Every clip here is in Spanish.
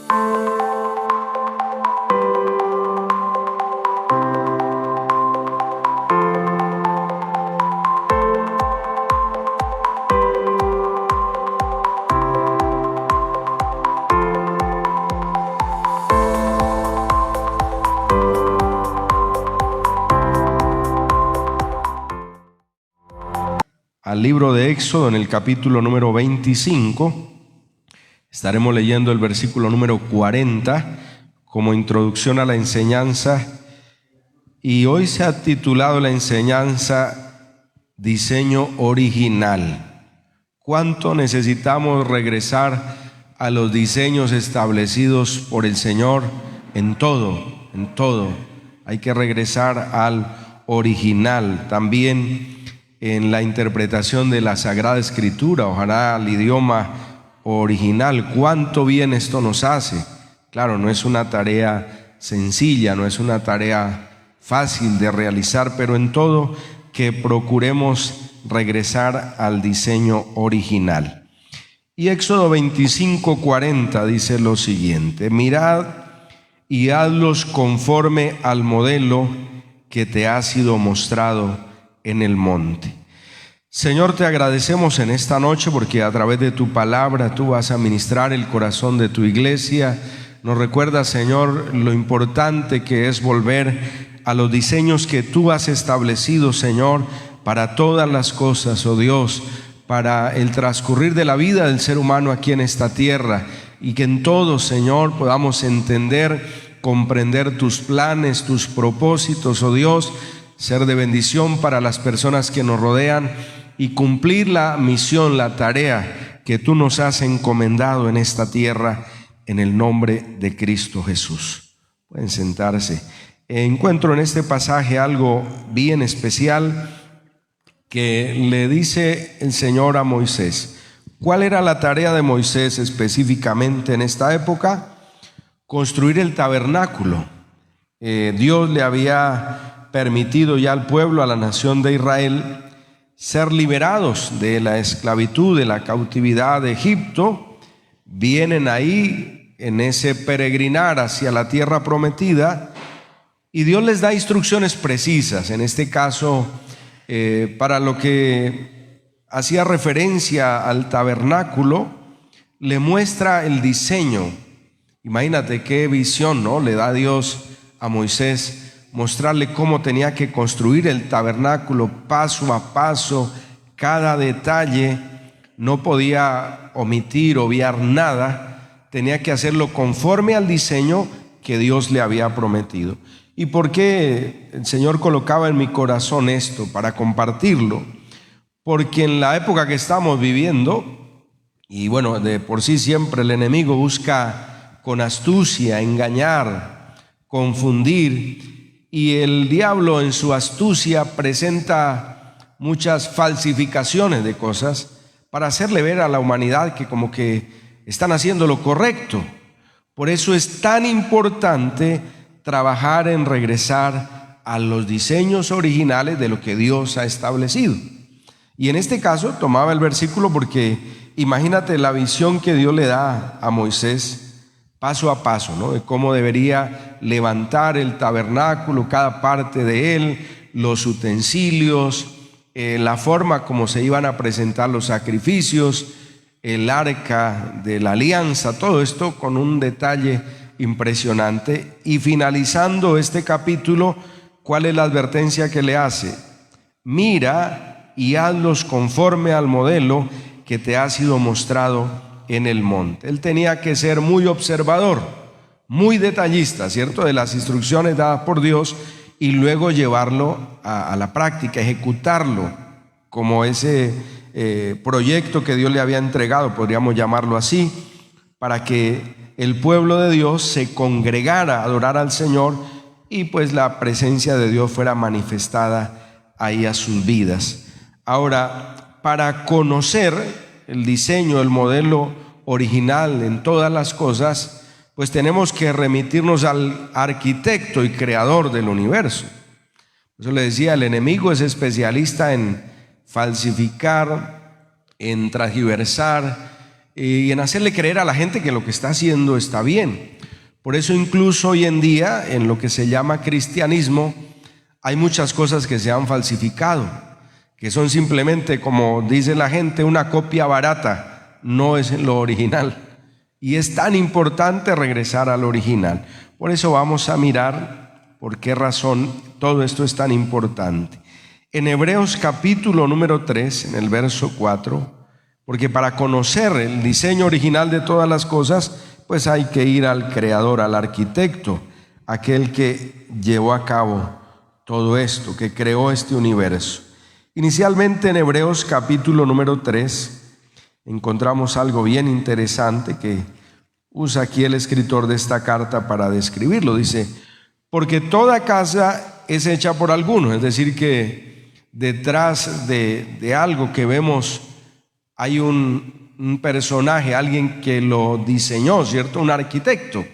Al libro de Éxodo, en el capítulo número 25, estaremos leyendo el versículo número 40 como introducción a la enseñanza, y hoy se ha titulado la enseñanza Diseño Original. ¿Cuánto necesitamos regresar a los diseños establecidos por el Señor en todo? En todo. Hay que regresar al original. También en la interpretación de la Sagrada Escritura, ojalá al idioma original. ¿Cuánto bien esto nos hace? Claro, no es una tarea sencilla, no es una tarea fácil de realizar, pero en todo que procuremos regresar al diseño original. Y Éxodo 25:40 dice lo siguiente: mirad y hazlos conforme al modelo que te ha sido mostrado en el monte. Señor, te agradecemos en esta noche porque a través de tu palabra tú vas a ministrar el corazón de tu iglesia. Nos recuerda, Señor, lo importante que es volver a los diseños que tú has establecido, Señor, para todas las cosas, oh Dios, para el transcurrir de la vida del ser humano aquí en esta tierra, y que en todo, Señor, podamos entender, comprender tus planes, tus propósitos, oh Dios, ser de bendición para las personas que nos rodean y cumplir la misión, la tarea que tú nos has encomendado en esta tierra, en el nombre de Cristo Jesús. Pueden sentarse. Encuentro en este pasaje algo bien especial que le dice el Señor a Moisés. ¿Cuál era la tarea de Moisés específicamente en esta época? Construir el tabernáculo. Dios le había permitido ya al pueblo, a la nación de Israel, ser liberados de la esclavitud, de la cautividad de Egipto. Vienen ahí en ese peregrinar hacia la tierra prometida y Dios les da instrucciones precisas, en este caso para lo que hacía referencia al tabernáculo, le muestra el diseño. Imagínate qué visión, ¿no? Le da Dios a Moisés, mostrarle cómo tenía que construir el tabernáculo paso a paso, cada detalle. No podía omitir, obviar nada, tenía que hacerlo conforme al diseño que Dios le había prometido. ¿Y por qué el Señor colocaba en mi corazón esto? Para compartirlo, porque en la época que estamos viviendo, y bueno, de por sí siempre el enemigo busca con astucia engañar, confundir, y el diablo en su astucia presenta muchas falsificaciones de cosas para hacerle ver a la humanidad que como que están haciendo lo correcto. Por eso es tan importante trabajar en regresar a los diseños originales de lo que Dios ha establecido. Y en este caso tomaba el versículo porque imagínate la visión que Dios le da a Moisés paso a paso, ¿no? De cómo debería levantar el tabernáculo, cada parte de él, los utensilios, la forma como se iban a presentar los sacrificios, el arca de la alianza, todo esto con un detalle impresionante. Y finalizando este capítulo, ¿cuál es la advertencia que le hace? Mira y hazlos conforme al modelo que te ha sido mostrado en el monte. Él tenía que ser muy observador, muy detallista, ¿cierto?, de las instrucciones dadas por Dios, y luego llevarlo a la práctica, ejecutarlo como ese proyecto que Dios le había entregado, podríamos llamarlo así, para que el pueblo de Dios se congregara a adorar al Señor y pues la presencia de Dios fuera manifestada ahí a sus vidas. Ahora, para conocer el diseño, el modelo original en todas las cosas, pues tenemos que remitirnos al arquitecto y creador del universo. Por eso le decía, el enemigo es especialista en falsificar, en transgiversar, y en hacerle creer a la gente que lo que está haciendo está bien. Por eso incluso hoy en día, en lo que se llama cristianismo, hay muchas cosas que se han falsificado, que son simplemente, como dice la gente, una copia barata, no es lo original. Y es tan importante regresar al original. Por eso vamos a mirar por qué razón todo esto es tan importante. En Hebreos capítulo número 3, en el verso 4, porque para conocer el diseño original de todas las cosas, pues hay que ir al creador, al arquitecto, aquel que llevó a cabo todo esto, que creó este universo. Inicialmente en Hebreos capítulo número 3 encontramos algo bien interesante que usa aquí el escritor de esta carta para describirlo. Dice, porque toda casa es hecha por alguno, es decir que detrás de algo que vemos hay un personaje, alguien que lo diseñó, ¿cierto? Un arquitecto.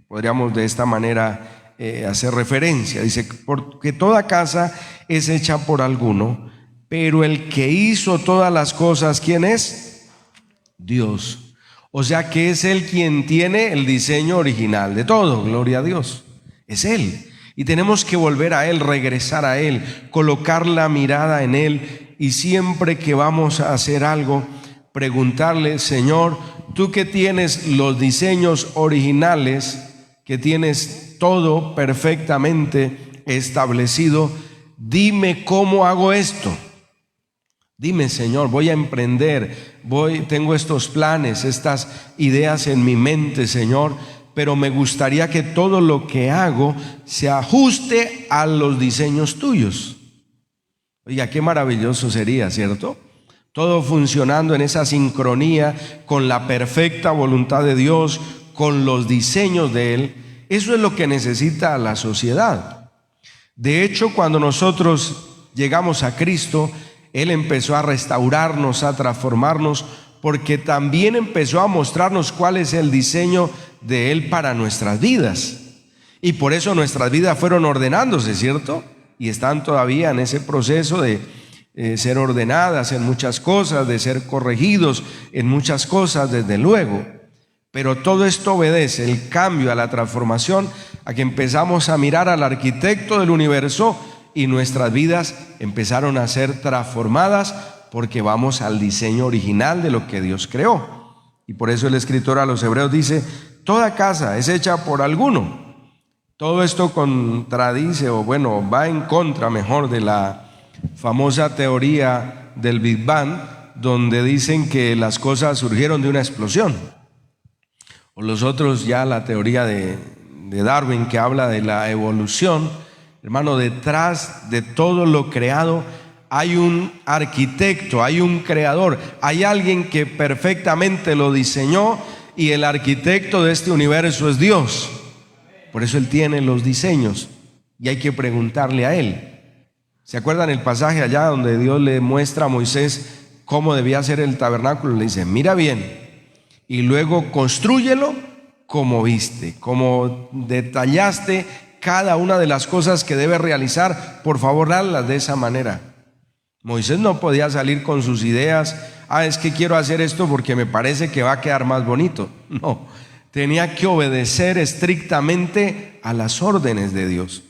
Podríamos de esta manera hacer referencia. Dice, porque toda casa es hecha por alguno, pero el que hizo todas las cosas, ¿quién es? Dios. O sea que es Él quien tiene el diseño original de todo. Gloria a Dios. Es Él. Y tenemos que volver a Él, regresar a Él, colocar la mirada en Él. Y siempre que vamos a hacer algo, preguntarle, Señor, tú que tienes los diseños originales, que tienes todo perfectamente establecido, dime cómo hago esto. Dime, Señor, voy a emprender, tengo estos planes, estas ideas en mi mente, Señor, pero me gustaría que todo lo que hago se ajuste a los diseños tuyos. Oiga, qué maravilloso sería, ¿cierto? Todo funcionando en esa sincronía con la perfecta voluntad de Dios, con los diseños de Él. Eso es lo que necesita la sociedad. De hecho, cuando nosotros llegamos a Cristo, Él empezó a restaurarnos, a transformarnos, porque también empezó a mostrarnos cuál es el diseño de Él para nuestras vidas. Y por eso nuestras vidas fueron ordenándose, ¿cierto? Y están todavía en ese proceso de ser ordenadas en muchas cosas, de ser corregidos en muchas cosas, desde luego. Pero todo esto obedece, el cambio, a la transformación, a que empezamos a mirar al arquitecto del universo y nuestras vidas empezaron a ser transformadas porque vamos al diseño original de lo que Dios creó. Y por eso el escritor a los Hebreos dice, toda casa es hecha por alguno. Todo esto contradice, o bueno, va en contra mejor de la famosa teoría del Big Bang, donde dicen que las cosas surgieron de una explosión. O los otros ya la teoría de Darwin, que habla de la evolución. Hermano, detrás de todo lo creado hay un arquitecto, hay un creador, hay alguien que perfectamente lo diseñó, y el arquitecto de este universo es Dios. Por eso Él tiene los diseños y hay que preguntarle a Él. ¿Se acuerdan el pasaje allá donde Dios le muestra a Moisés cómo debía ser el tabernáculo? Le dice, mira bien y luego constrúyelo como viste, como detallaste cada una de las cosas que debe realizar, por favor hazlas de esa manera. Moisés no podía salir con sus ideas, es que quiero hacer esto porque me parece que va a quedar más bonito. No, tenía que obedecer estrictamente a las órdenes de Dios.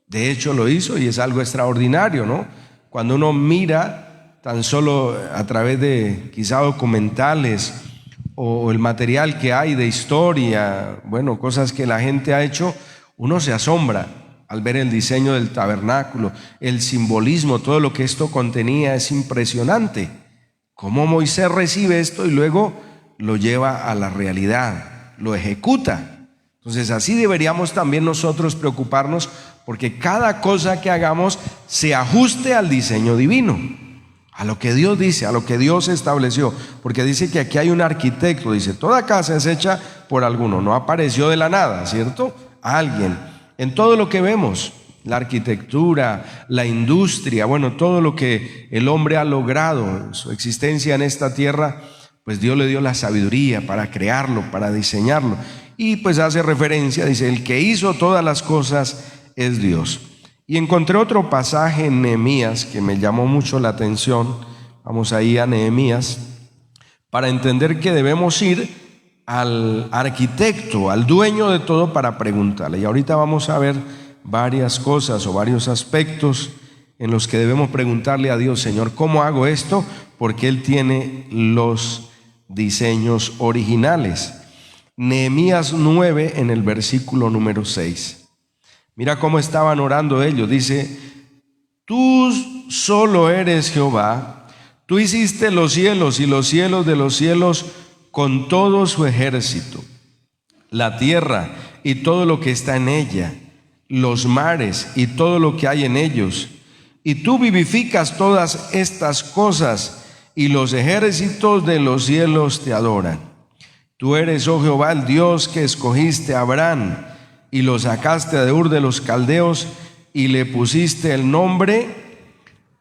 De hecho lo hizo y es algo extraordinario, ¿no? Cuando uno mira tan solo a través de quizá documentales o el material que hay de historia, bueno, cosas que la gente ha hecho, uno se asombra al ver el diseño del tabernáculo, el simbolismo, todo lo que esto contenía es impresionante. Cómo Moisés recibe esto y luego lo lleva a la realidad, lo ejecuta. Entonces así deberíamos también nosotros preocuparnos porque cada cosa que hagamos se ajuste al diseño divino, a lo que Dios dice, a lo que Dios estableció. Porque dice que aquí hay un arquitecto, dice, toda casa es hecha por alguno, no apareció de la nada, ¿cierto? Alguien. En todo lo que vemos, la arquitectura, la industria, bueno, todo lo que el hombre ha logrado, su existencia en esta tierra, pues Dios le dio la sabiduría para crearlo, para diseñarlo. Y pues hace referencia, dice, el que hizo todas las cosas es Dios. Y encontré otro pasaje en Nehemías que me llamó mucho la atención. Vamos ahí a Nehemías. para entender que debemos ir al arquitecto, al dueño de todo, para preguntarle. Y ahorita vamos a ver varias cosas o varios aspectos en los que debemos preguntarle a Dios: Señor, ¿cómo hago esto? Porque Él tiene los diseños originales. Nehemías 9 en el versículo número 6. Mira cómo estaban orando ellos. Dice: tú solo eres Jehová, tú hiciste los cielos y los cielos de los cielos con todo su ejército, la tierra y todo lo que está en ella, los mares y todo lo que hay en ellos. Y tú vivificas todas estas cosas, y los ejércitos de los cielos te adoran. Tú eres, oh Jehová, el Dios que escogiste a Abraham y lo sacaste de Ur de los Caldeos y le pusiste el nombre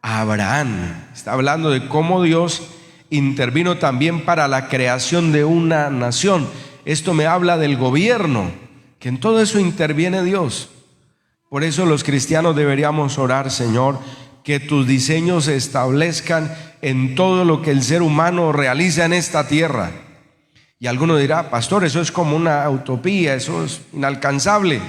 Abraham. Está hablando de cómo Dios intervino también para la creación de una nación. Esto me habla del gobierno, que en todo eso interviene Dios. Por eso los cristianos deberíamos orar: Señor, que tus diseños se establezcan en todo lo que el ser humano realiza en esta tierra. Y alguno dirá: pastor, eso es como una utopía, eso es inalcanzable.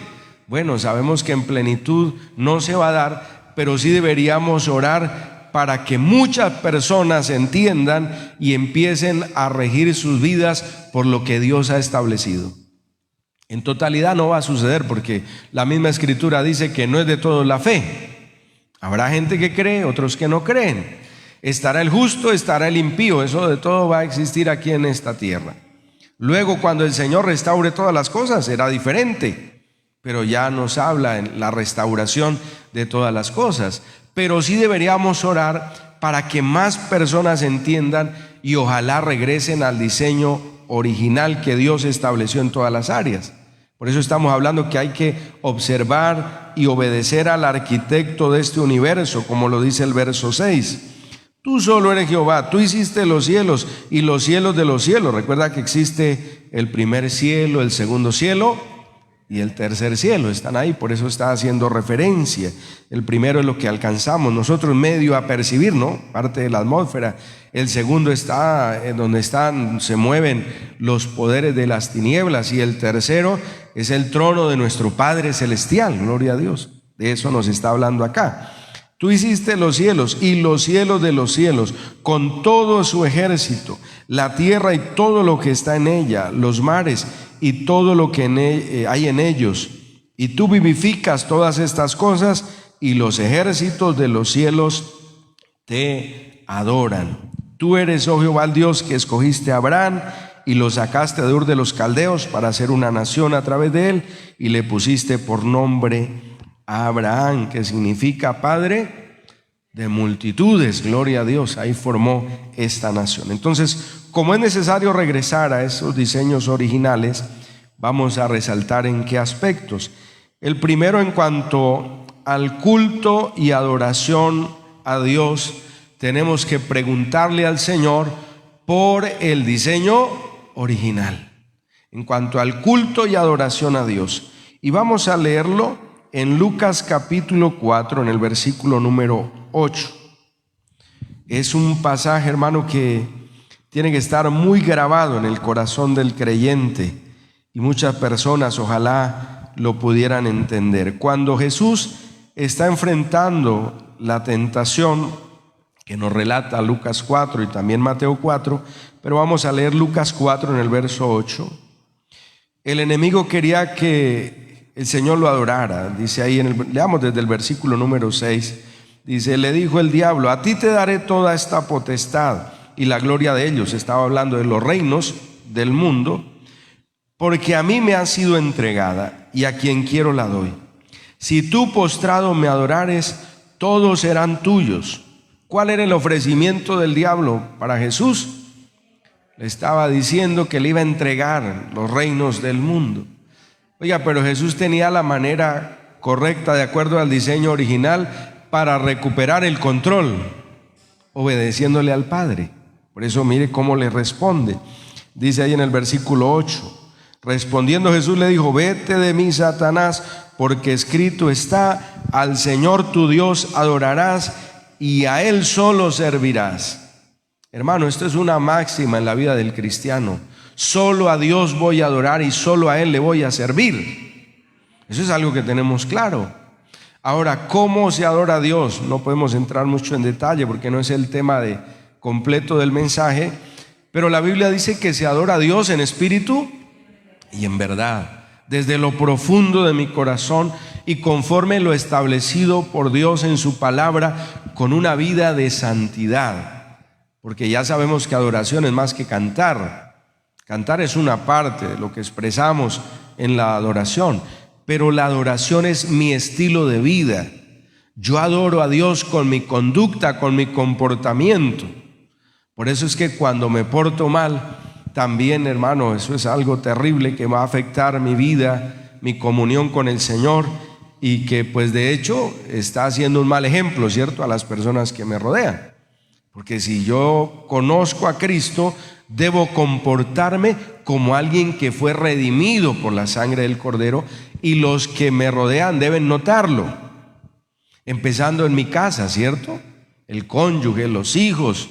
Bueno, sabemos que en plenitud no se va a dar, pero sí deberíamos orar para que muchas personas entiendan y empiecen a regir sus vidas por lo que Dios ha establecido. En totalidad no va a suceder, porque la misma Escritura dice que no es de todos la fe. Habrá gente que cree, otros que no creen. Estará el justo, estará el impío. Eso de todo va a existir aquí en esta tierra. Luego, cuando el Señor restaure todas las cosas, será diferente, pero ya nos habla en la restauración de todas las cosas. Pero sí deberíamos orar para que más personas entiendan y ojalá regresen al diseño original que Dios estableció en todas las áreas. Por eso estamos hablando que hay que observar y obedecer al arquitecto de este universo, como lo dice el verso 6. Tú solo eres Jehová, tú hiciste los cielos y los cielos de los cielos. Recuerda que existe el primer cielo, el segundo cielo y el tercer cielo. Están ahí, por eso está haciendo referencia. El primero es lo que alcanzamos nosotros medio a percibir, ¿no? Parte de la atmósfera. El segundo está en donde se mueven los poderes de las tinieblas. Y el tercero es el trono de nuestro Padre Celestial. Gloria a Dios. De eso nos está hablando acá. Tú hiciste los cielos y los cielos de los cielos con todo su ejército, la tierra y todo lo que está en ella, los mares y todo lo que hay en ellos. Y tú vivificas todas estas cosas, y los ejércitos de los cielos te adoran. Tú eres, oh Jehová, el Dios que escogiste a Abraham y lo sacaste de Ur de los Caldeos para hacer una nación a través de él, y le pusiste por nombre Abraham, que significa padre de multitudes. Gloria a Dios. Ahí formó esta nación. Entonces, como es necesario regresar a esos diseños originales, vamos a resaltar en qué aspectos. El primero, en cuanto al culto y adoración a Dios, tenemos que preguntarle al Señor por el diseño original. En cuanto al culto y adoración a Dios, y vamos a leerlo en Lucas capítulo 4, en el versículo número 8. Es un pasaje, hermano, que tiene que estar muy grabado en el corazón del creyente, y muchas personas ojalá lo pudieran entender. Cuando Jesús está enfrentando la tentación que nos relata Lucas 4 y también Mateo 4, pero vamos a leer Lucas 4 en el verso 8. El enemigo quería que el Señor lo adorara. Dice ahí, leamos desde el versículo número 6, dice: le dijo el diablo: a ti te daré toda esta potestad y la gloria de ellos. Estaba hablando de los reinos del mundo, porque a mí me ha sido entregada, y a quien quiero la doy. Si tú postrado me adorares, todos serán tuyos. ¿Cuál era el ofrecimiento del diablo para Jesús? Le estaba diciendo que le iba a entregar los reinos del mundo. Oiga, pero Jesús tenía la manera correcta, de acuerdo al diseño original, para recuperar el control, obedeciéndole al Padre. Por eso mire cómo le responde. Dice ahí en el versículo 8: respondiendo Jesús le dijo: vete de mí, Satanás, porque escrito está: al Señor tu Dios adorarás y a Él solo servirás. Hermano, esto es una máxima en la vida del cristiano. Solo a Dios voy a adorar y solo a Él le voy a servir. Eso es algo que tenemos claro. Ahora, ¿cómo se adora a Dios? No podemos entrar mucho en detalle porque no es el tema completo del mensaje, pero la Biblia dice que se adora a Dios en espíritu y en verdad, desde lo profundo de mi corazón y conforme lo establecido por Dios en su palabra, con una vida de santidad. Porque ya sabemos que adoración es más que cantar. Cantar es una parte de lo que expresamos en la adoración, pero la adoración es mi estilo de vida. Yo adoro a Dios con mi conducta, con mi comportamiento. Por eso es que cuando me porto mal, también, hermano, eso es algo terrible que va a afectar mi vida, mi comunión con el Señor, y que pues de hecho está haciendo un mal ejemplo, ¿cierto?, a las personas que me rodean. Porque si yo conozco a Cristo, debo comportarme como alguien que fue redimido por la sangre del Cordero, y los que me rodean deben notarlo, empezando en mi casa, ¿cierto? El cónyuge, los hijos,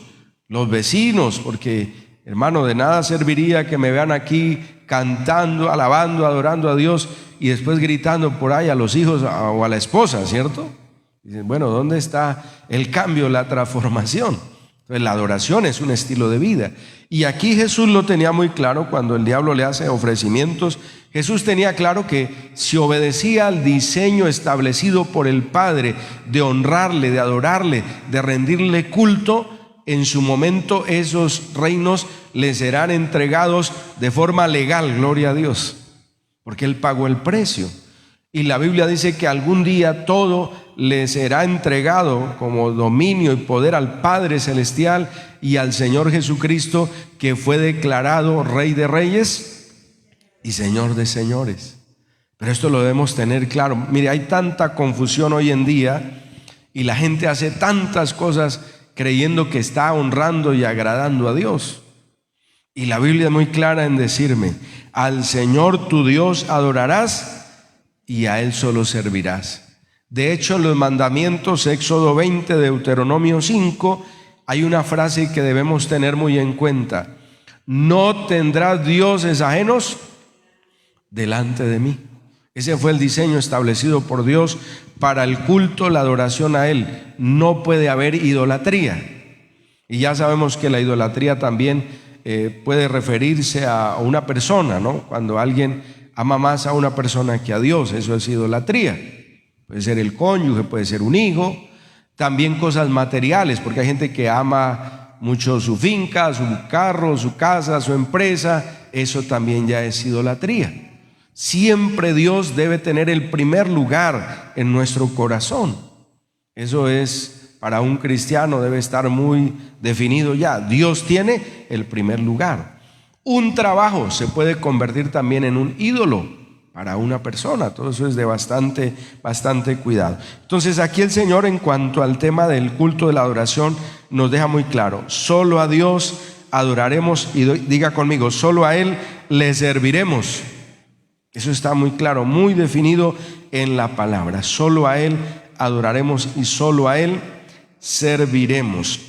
los vecinos, porque, hermano, de nada serviría que me vean aquí cantando, alabando, adorando a Dios y después gritando por ahí a los hijos o a la esposa, ¿cierto? Dicen, bueno, ¿dónde está el cambio, la transformación? Entonces, la adoración es un estilo de vida. Y aquí Jesús lo tenía muy claro cuando el diablo le hace ofrecimientos. Jesús tenía claro que si obedecía al diseño establecido por el Padre de honrarle, de adorarle, de rendirle culto, en su momento esos reinos le serán entregados de forma legal, gloria a Dios, porque Él pagó el precio. Y la Biblia dice que algún día todo le será entregado como dominio y poder al Padre Celestial y al Señor Jesucristo, que fue declarado Rey de Reyes y Señor de Señores. Pero esto lo debemos tener claro. Mire, hay tanta confusión hoy en día y la gente hace tantas cosas creyendo que está honrando y agradando a Dios. Y la Biblia es muy clara en decirme: al Señor tu Dios adorarás y a Él solo servirás. De hecho, en los mandamientos, Éxodo 20, Deuteronomio 5, hay una frase que debemos tener muy en cuenta: no tendrás dioses ajenos delante de mí. Ese fue el diseño establecido por Dios para el culto, la adoración a Él. No puede haber idolatría. Y ya sabemos que la idolatría también puede referirse a una persona, ¿no? Cuando alguien ama más a una persona que a Dios, eso es idolatría. Puede ser el cónyuge, puede ser un hijo, también cosas materiales, porque hay gente que ama mucho su finca, su carro, su casa, su empresa. Eso también ya es idolatría. Siempre Dios debe tener el primer lugar en nuestro corazón. Eso es, para un cristiano debe estar muy definido ya. Dios tiene el primer lugar. Un trabajo se puede convertir también en un ídolo para una persona. Todo eso es de bastante cuidado. Entonces aquí el Señor, en cuanto al tema del culto de la adoración, nos deja muy claro: solo a Dios adoraremos, y diga conmigo, solo a Él le serviremos. Eso está muy claro, muy definido en la palabra. Solo a Él adoraremos y solo a Él serviremos.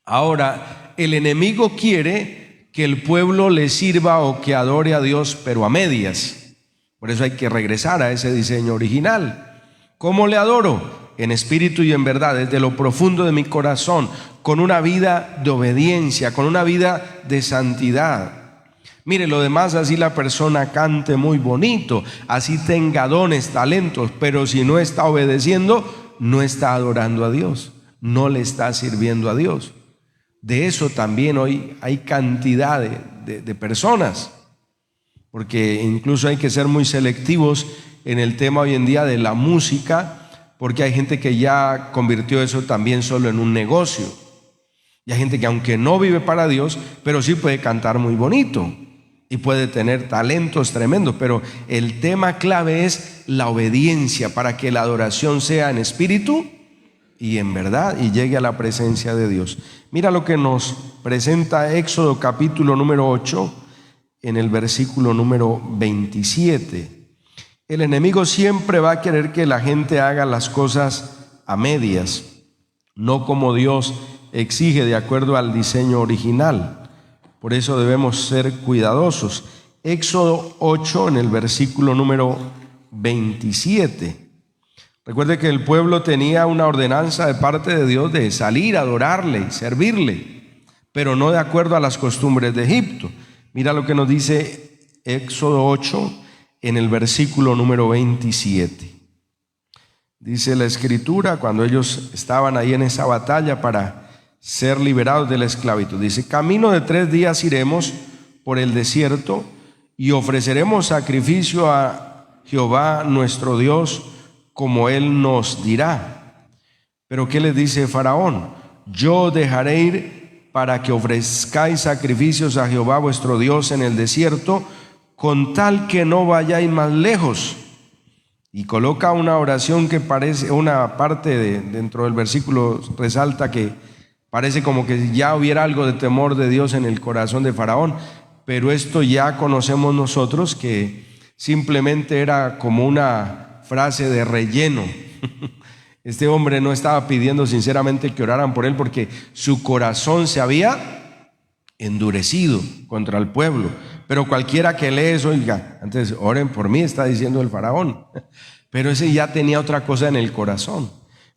Ahora, el enemigo quiere que el pueblo le sirva o que adore a Dios, pero a medias. Por eso hay que regresar a ese diseño original. ¿Cómo le adoro? En espíritu y en verdad, desde lo profundo de mi corazón, con una vida de obediencia, con una vida de santidad. Mire, lo demás, así la persona cante muy bonito, así tenga dones, talentos, pero si no está obedeciendo, no está adorando a Dios, no le está sirviendo a Dios. De eso también hoy hay cantidad de personas, porque incluso hay que ser muy selectivos en el tema hoy en día de la música, porque hay gente que ya convirtió eso también solo en un negocio. Y hay gente que, aunque no vive para Dios, pero sí puede cantar muy bonito y puede tener talentos tremendos, pero el tema clave es la obediencia para que la adoración sea en espíritu y en verdad y llegue a la presencia de Dios. Mira lo que nos presenta Éxodo capítulo número 8 en el versículo número 27. El enemigo siempre va a querer que la gente haga las cosas a medias, no como Dios exige de acuerdo al diseño original. Por eso debemos ser cuidadosos. Éxodo 8 en el versículo número 27. Recuerde que el pueblo tenía una ordenanza de parte de Dios de salir a adorarle y servirle, pero no de acuerdo a las costumbres de Egipto. Mira lo que nos dice Éxodo 8 en el versículo número 27. Dice la Escritura, cuando ellos estaban ahí en esa batalla para ser liberados de la esclavitud, dice: camino de 3 días iremos por el desierto y ofreceremos sacrificio a Jehová nuestro Dios, como Él nos dirá. Pero ¿qué les dice Faraón? Yo dejaré ir para que ofrezcáis sacrificios a Jehová vuestro Dios en el desierto, con tal que no vayáis más lejos. Y coloca una oración que parece, una parte dentro del versículo resalta que parece como que ya hubiera algo de temor de Dios en el corazón de Faraón, pero esto ya conocemos nosotros que simplemente era como una frase de relleno. Este hombre no estaba pidiendo sinceramente que oraran por él, porque su corazón se había endurecido contra el pueblo. Pero cualquiera que lee eso, oiga, antes oren por mí, está diciendo el faraón. Pero ese ya tenía otra cosa en el corazón.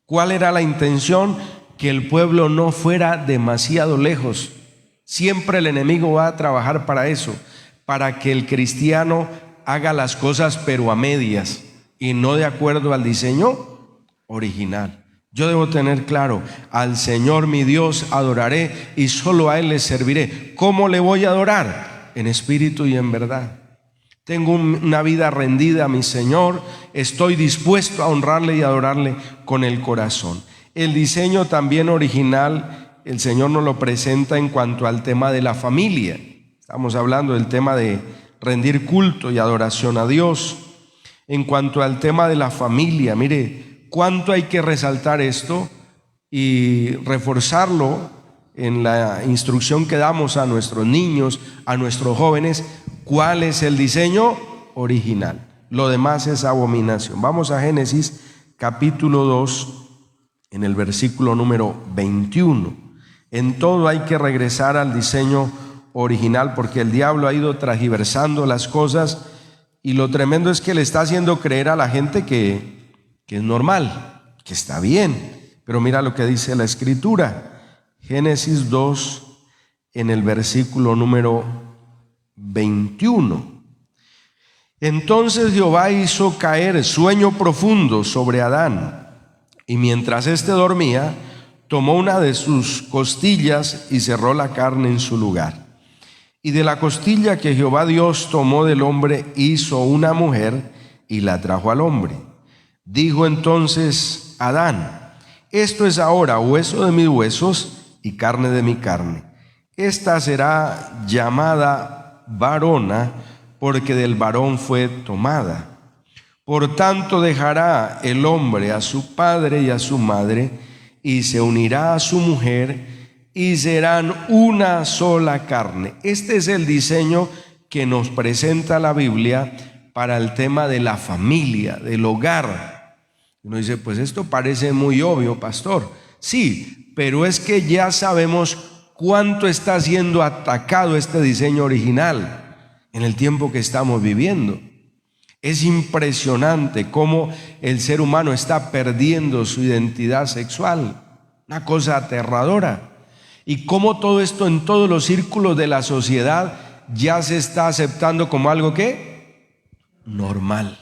¿Cuál era la intención? Que el pueblo no fuera demasiado lejos. Siempre el enemigo va a trabajar para eso, para que el cristiano haga las cosas pero a medias y no de acuerdo al diseño original. Yo debo tener claro: al Señor mi Dios adoraré y solo a Él le serviré. ¿Cómo le voy a adorar? En espíritu y en verdad. Tengo una vida rendida a mi Señor, estoy dispuesto a honrarle y adorarle con el corazón. El diseño también original, el Señor nos lo presenta en cuanto al tema de la familia. Estamos hablando del tema de rendir culto y adoración a Dios. En cuanto al tema de la familia, mire cuánto hay que resaltar esto y reforzarlo en la instrucción que damos a nuestros niños, a nuestros jóvenes. ¿Cuál es el diseño original? Lo demás es abominación. Vamos a Génesis capítulo 2 en el versículo número 21. En todo hay que regresar al diseño original, porque el diablo ha ido transgiversando las cosas, y lo tremendo es que le está haciendo creer a la gente que es normal, que está bien. Pero mira lo que dice la Escritura. Génesis 2 en el versículo número 21. Entonces Jehová hizo caer sueño profundo sobre Adán, y mientras éste dormía, tomó una de sus costillas y cerró la carne en su lugar. Y de la costilla que Jehová Dios tomó del hombre, hizo una mujer y la trajo al hombre. Dijo entonces Adán: esto es ahora hueso de mis huesos y carne de mi carne. Esta será llamada varona, porque del varón fue tomada. Por tanto dejará el hombre a su padre y a su madre, y se unirá a su mujer, y serán una sola carne. Este es el diseño que nos presenta la Biblia para el tema de la familia, del hogar. Uno dice: pues esto parece muy obvio, pastor. Sí, pero es que ya sabemos cuánto está siendo atacado este diseño original en el tiempo que estamos viviendo. Es impresionante cómo el ser humano está perdiendo su identidad sexual, una cosa aterradora, y cómo todo esto en todos los círculos de la sociedad ya se está aceptando como algo que normal.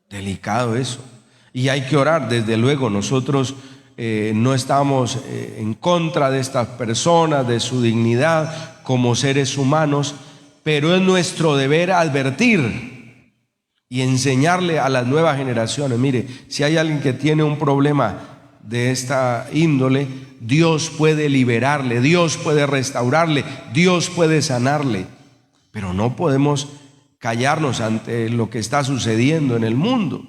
Delicado eso, y hay que orar. Desde luego nosotros no estamos en contra de estas personas, de su dignidad como seres humanos, pero es nuestro deber advertir y enseñarle a las nuevas generaciones. Mire, si hay alguien que tiene un problema de esta índole, Dios puede liberarle, Dios puede restaurarle, Dios puede sanarle, pero no podemos callarnos ante lo que está sucediendo en el mundo.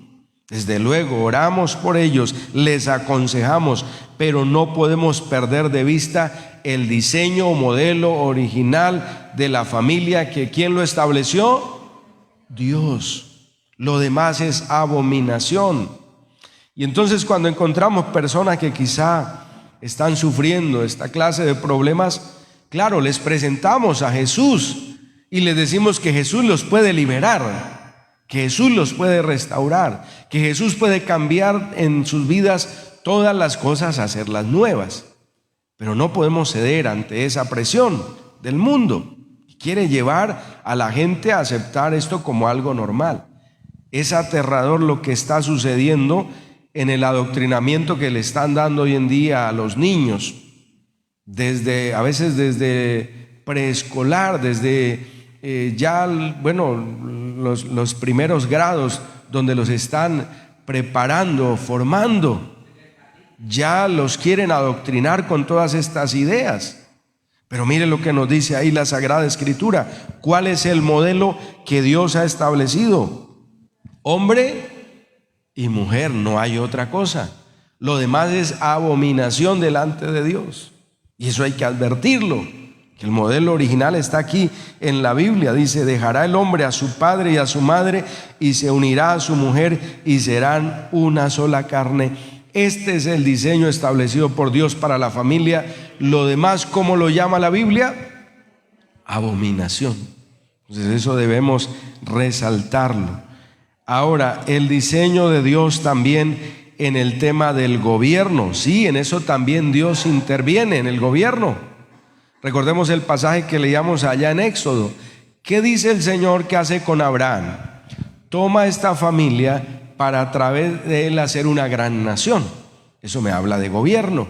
Desde luego oramos por ellos, les aconsejamos, pero no podemos perder de vista el diseño o modelo original de la familia, que ¿quién lo estableció? Dios. Lo demás es abominación. Y entonces cuando encontramos personas que quizá están sufriendo esta clase de problemas, claro, les presentamos a Jesús y les decimos que Jesús los puede liberar, que Jesús los puede restaurar, que Jesús puede cambiar en sus vidas todas las cosas, hacerlas nuevas. Pero no podemos ceder ante esa presión del mundo. Quiere llevar a la gente a aceptar esto como algo normal. Es aterrador lo que está sucediendo en el adoctrinamiento que le están dando hoy en día a los niños, a veces desde preescolar, desde los primeros grados, donde los están preparando, formando. Ya los quieren adoctrinar con todas estas ideas. Pero mire lo que nos dice ahí la Sagrada Escritura. ¿Cuál es el modelo que Dios ha establecido? Hombre y mujer, no hay otra cosa. Lo demás es abominación delante de Dios. Y eso hay que advertirlo, que el modelo original está aquí en la Biblia. Dice: dejará el hombre a su padre y a su madre y se unirá a su mujer y serán una sola carne. Este es el diseño establecido por Dios para la familia. Lo demás, ¿cómo lo llama la Biblia? Abominación. Entonces eso debemos resaltarlo. Ahora, el diseño de Dios también en el tema del gobierno. Sí, en eso también Dios interviene, en el gobierno. Recordemos el pasaje que leíamos allá en Éxodo. ¿Qué dice el Señor que hace con Abraham? Toma esta familia para a través de él hacer una gran nación. Eso me habla de gobierno.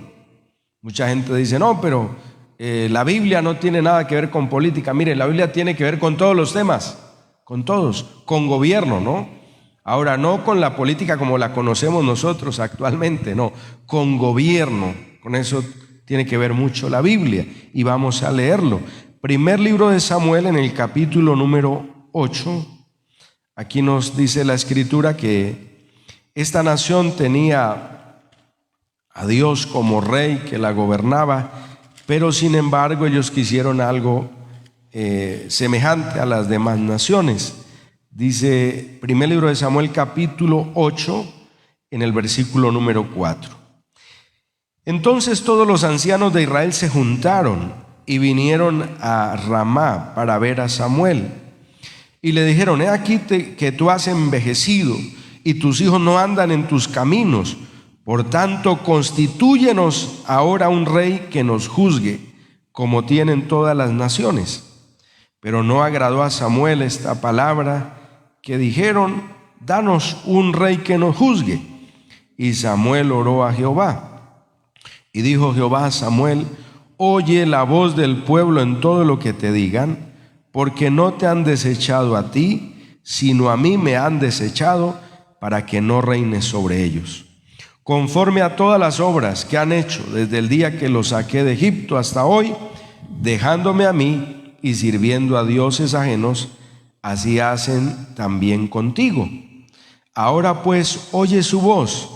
Mucha gente dice: no, pero la Biblia no tiene nada que ver con política. Mire, la Biblia tiene que ver con todos los temas, con todos, con gobierno, ¿no? Ahora, no con la política como la conocemos nosotros actualmente, no, con gobierno. Con eso tiene que ver mucho la Biblia y vamos a leerlo. Primer libro de Samuel, en el capítulo número 8. Aquí nos dice la Escritura que esta nación tenía a Dios como rey que la gobernaba, pero sin embargo ellos quisieron algo semejante a las demás naciones. Dice primer libro de Samuel capítulo 8 en el versículo número 4. Entonces todos los ancianos de Israel se juntaron y vinieron a Ramá para ver a Samuel. Y le dijeron: he aquí que tú has envejecido y tus hijos no andan en tus caminos. Por tanto, constitúyenos ahora un rey que nos juzgue, como tienen todas las naciones. Pero no agradó a Samuel esta palabra que dijeron: danos un rey que nos juzgue. Y Samuel oró a Jehová. Y dijo Jehová a Samuel: oye la voz del pueblo en todo lo que te digan, porque no te han desechado a ti, sino a mí me han desechado, para que no reines sobre ellos. Conforme a todas las obras que han hecho desde el día que los saqué de Egipto hasta hoy, dejándome a mí y sirviendo a dioses ajenos, así hacen también contigo. Ahora pues oye su voz,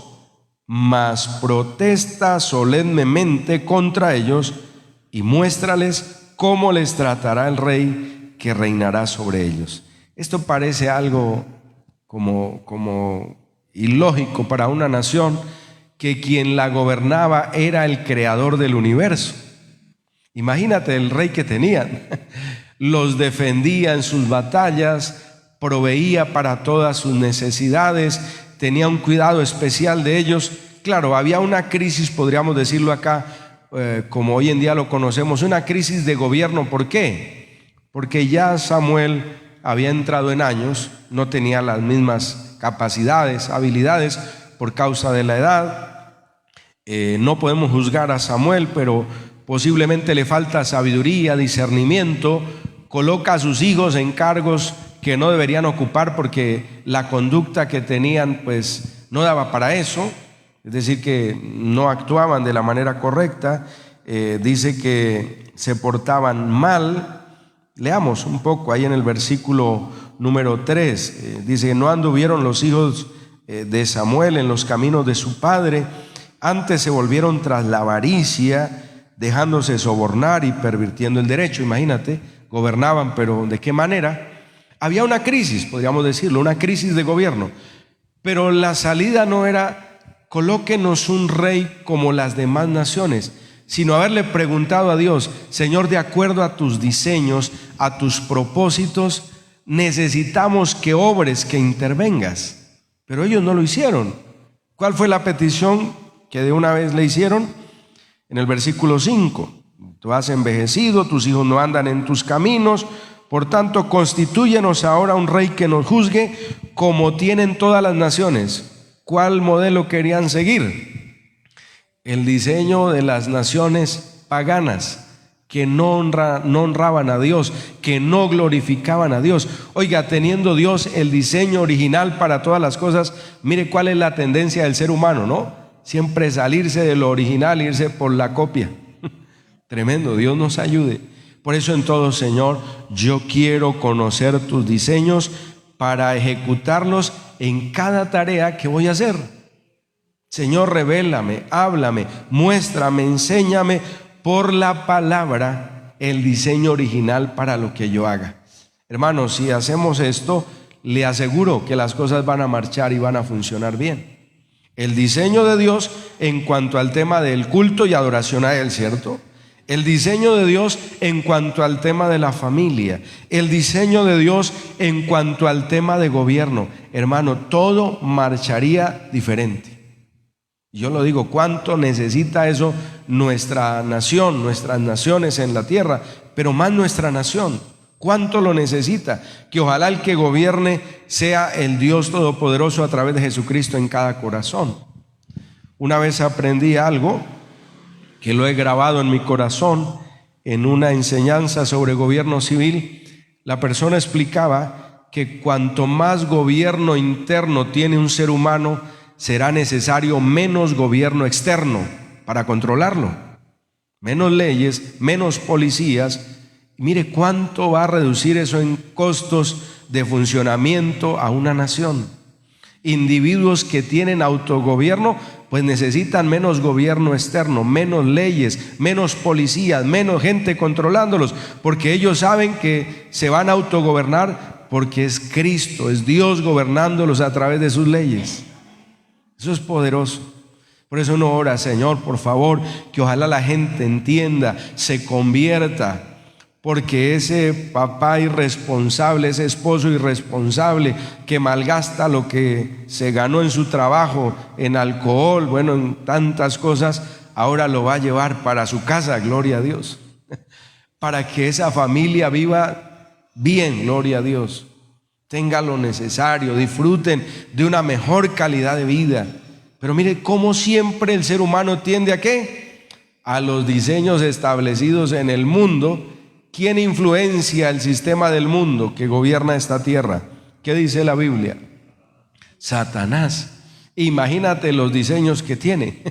mas protesta solemnemente contra ellos y muéstrales cómo les tratará el rey que reinará sobre ellos. Esto parece algo como ilógico para una nación que quien la gobernaba era el creador del universo. Imagínate el rey que tenían. Los defendía en sus batallas, proveía para todas sus necesidades, tenía un cuidado especial de ellos. Claro, había una crisis, podríamos decirlo acá, como hoy en día lo conocemos, una crisis de gobierno. ¿Por qué? Porque ya Samuel había entrado en años, no tenía las mismas capacidades, habilidades por causa de la edad. No podemos juzgar a Samuel, pero posiblemente le falta sabiduría, discernimiento. Coloca a sus hijos en cargos que no deberían ocupar porque la conducta que tenían pues no daba para eso, es decir, que no actuaban de la manera correcta. Dice que se portaban mal. Leamos un poco ahí en el versículo número 3. Dice: no anduvieron los hijos de Samuel en los caminos de su padre, antes se volvieron tras la avaricia, dejándose sobornar y pervirtiendo el derecho. Imagínate, gobernaban, pero ¿de qué manera? Había una crisis, podríamos decirlo, una crisis de gobierno, pero la salida no era colóquenos un rey como las demás naciones, sino haberle preguntado a Dios: Señor, de acuerdo a tus diseños, a tus propósitos, necesitamos que obres, que intervengas. Pero ellos no lo hicieron. ¿Cuál fue la petición que de una vez le hicieron? En el versículo 5: tú has envejecido, tus hijos no andan en tus caminos, por tanto constitúyenos ahora un rey que nos juzgue como tienen todas las naciones. ¿Cuál modelo querían seguir? El diseño de las naciones paganas, que no honraban a Dios, que no glorificaban a Dios. Oiga, teniendo Dios el diseño original para todas las cosas, mire cuál es la tendencia del ser humano, ¿no? Siempre salirse de lo original e irse por la copia. Tremendo, Dios nos ayude. Por eso en todo, Señor, yo quiero conocer tus diseños para ejecutarlos en cada tarea que voy a hacer. Señor, revélame, háblame, muéstrame, enséñame por la palabra el diseño original para lo que yo haga. Hermanos, si hacemos esto, le aseguro que las cosas van a marchar y van a funcionar bien. El diseño de Dios en cuanto al tema del culto y adoración a Él, ¿cierto? El diseño de Dios en cuanto al tema de la familia, el diseño de Dios en cuanto al tema de gobierno. Hermano, todo marcharía diferente. Yo lo digo, ¿cuánto necesita eso nuestra nación, nuestras naciones en la tierra? Pero más nuestra nación, ¿cuánto lo necesita? Que ojalá el que gobierne sea el Dios Todopoderoso a través de Jesucristo en cada corazón. Una vez aprendí algo que lo he grabado en mi corazón en una enseñanza sobre gobierno civil. La persona explicaba que cuanto más gobierno interno tiene un ser humano, será necesario menos gobierno externo para controlarlo, menos leyes, menos policías. Mire cuánto va a reducir eso en costos de funcionamiento a una nación. Individuos que tienen autogobierno pues necesitan menos gobierno externo, menos leyes, menos policías, menos gente controlándolos, porque ellos saben que se van a autogobernar porque es Cristo, es Dios gobernándolos a través de sus leyes. Eso es poderoso. Por eso uno ora: Señor, por favor, que ojalá la gente entienda, se convierta, porque ese papá irresponsable, ese esposo irresponsable que malgasta lo que se ganó en su trabajo, en alcohol, bueno, en tantas cosas, ahora lo va a llevar para su casa, gloria a Dios, para que esa familia viva bien, gloria a Dios, tenga lo necesario, disfruten de una mejor calidad de vida. Pero mire cómo siempre el ser humano tiende ¿a qué? A los diseños establecidos en el mundo. ¿Quién influencia el sistema del mundo que gobierna esta tierra? ¿Qué dice la Biblia? Satanás. Imagínate los diseños que tiene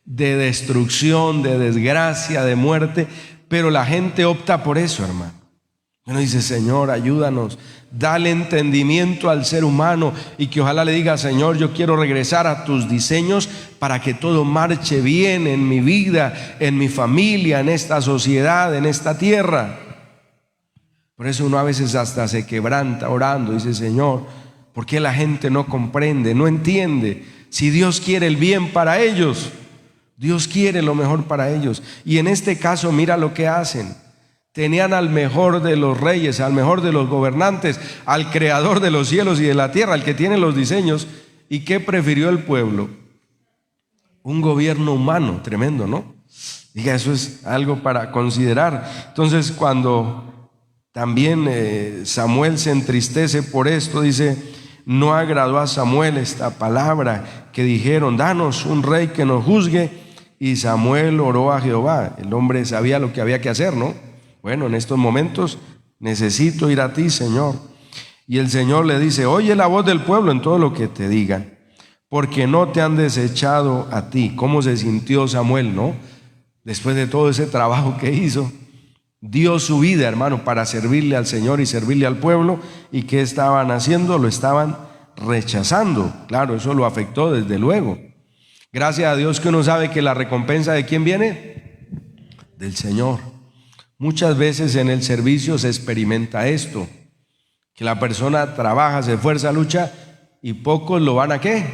de destrucción, de desgracia, de muerte, pero la gente opta por eso, hermano. Uno dice: Señor, ayúdanos, dale entendimiento al ser humano, y que ojalá le diga: Señor, yo quiero regresar a tus diseños para que todo marche bien en mi vida, en mi familia, en esta sociedad, en esta tierra. Por eso uno a veces hasta se quebranta orando, dice: Señor, ¿por qué la gente no comprende, no entiende? Si Dios quiere el bien para ellos, Dios quiere lo mejor para ellos. Y en este caso mira lo que hacen. Tenían al mejor de los reyes, al mejor de los gobernantes, al creador de los cielos y de la tierra, al que tiene los diseños. ¿Y qué prefirió el pueblo? Un gobierno humano. Tremendo, ¿no? Diga, eso es algo para considerar. Entonces, cuando también Samuel se entristece por esto, dice: no agradó a Samuel esta palabra que dijeron: danos un rey que nos juzgue. Y Samuel oró a Jehová. El hombre sabía lo que había que hacer, ¿no? Bueno, en estos momentos necesito ir a ti, Señor. Y el Señor le dice: oye la voz del pueblo en todo lo que te digan, porque no te han desechado a ti. ¿Cómo se sintió Samuel, no? Después de todo ese trabajo que hizo, dio su vida, hermano, para servirle al Señor y servirle al pueblo. ¿Y qué estaban haciendo? Lo estaban rechazando. Claro, eso lo afectó desde luego. Gracias a Dios que uno sabe que la recompensa ¿de quién viene? Del Señor. Muchas veces en el servicio se experimenta esto, que la persona trabaja, se esfuerza, lucha, y pocos lo van ¿a qué?